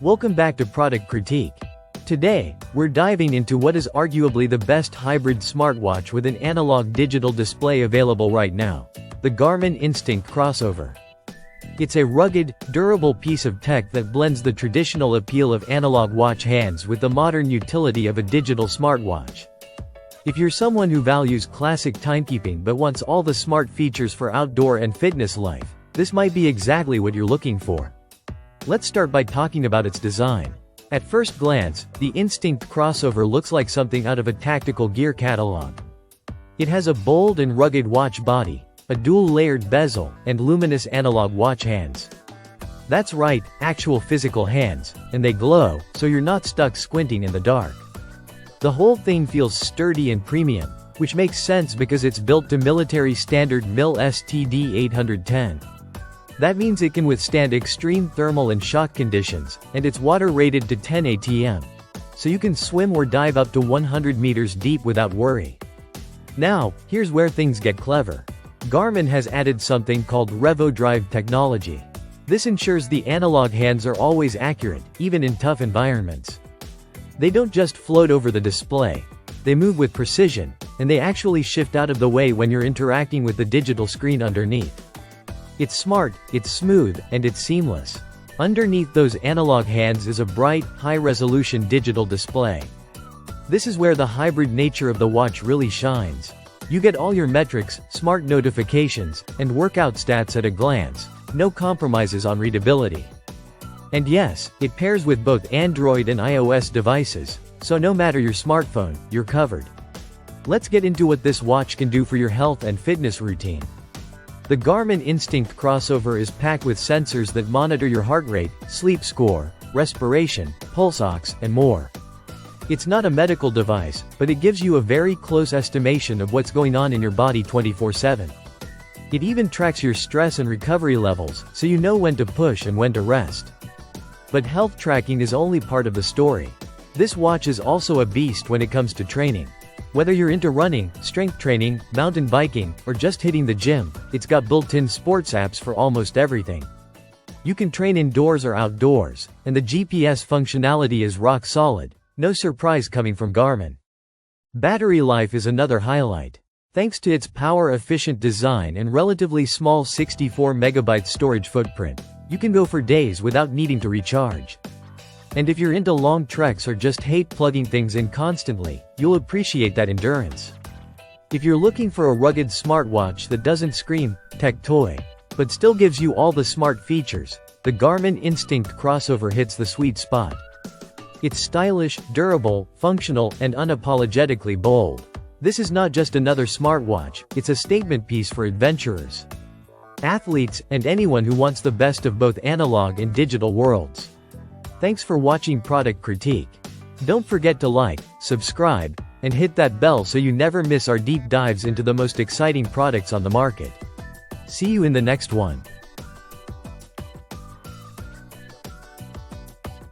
Welcome back to Product Critique. Today, we're diving into what is arguably the best hybrid smartwatch with an analog-digital display available right now, the Garmin Instinct Crossover. It's a rugged, durable piece of tech that blends the traditional appeal of analog watch hands with the modern utility of a digital smartwatch. If you're someone who values classic timekeeping but wants all the smart features for outdoor and fitness life, this might be exactly what you're looking for. Let's start by talking about its design. At first glance, the Instinct Crossover looks like something out of a tactical gear catalog. It has a bold and rugged watch body, a dual-layered bezel, and luminous analog watch hands. That's right, actual physical hands, and they glow, so you're not stuck squinting in the dark. The whole thing feels sturdy and premium, which makes sense because it's built to military standard MIL STD 810. That means it can withstand extreme thermal and shock conditions, and it's water-rated to 10 atm. So you can swim or dive up to 100 meters deep without worry. Now, here's where things get clever. Garmin has added something called RevoDrive technology. This ensures the analog hands are always accurate, even in tough environments. They don't just float over the display. They move with precision, and they actually shift out of the way when you're interacting with the digital screen underneath. It's smart, it's smooth, and it's seamless. Underneath those analog hands is a bright, high-resolution digital display. This is where the hybrid nature of the watch really shines. You get all your metrics, smart notifications, and workout stats at a glance, no compromises on readability. And yes, it pairs with both Android and iOS devices, so no matter your smartphone, you're covered. Let's get into what this watch can do for your health and fitness routine. The Garmin Instinct Crossover is packed with sensors that monitor your heart rate, sleep score, respiration, pulse ox, and more. It's not a medical device, but it gives you a very close estimation of what's going on in your body 24/7. It even tracks your stress and recovery levels, so you know when to push and when to rest. But health tracking is only part of the story. This watch is also a beast when it comes to training. Whether you're into running, strength training, mountain biking, or just hitting the gym, it's got built-in sports apps for almost everything. You can train indoors or outdoors, and the GPS functionality is rock solid, no surprise coming from Garmin. Battery life is another highlight. Thanks to its power-efficient design and relatively small 64 MB storage footprint, you can go for days without needing to recharge. And if you're into long treks or just hate plugging things in constantly, you'll appreciate that endurance. If you're looking for a rugged smartwatch that doesn't scream, tech toy, but still gives you all the smart features, the Garmin Instinct Crossover hits the sweet spot. It's stylish, durable, functional, and unapologetically bold. This is not just another smartwatch, it's a statement piece for adventurers, athletes, and anyone who wants the best of both analog and digital worlds. Thanks for watching Product Critique. Don't forget to like, subscribe, and hit that bell so you never miss our deep dives into the most exciting products on the market. See you in the next one.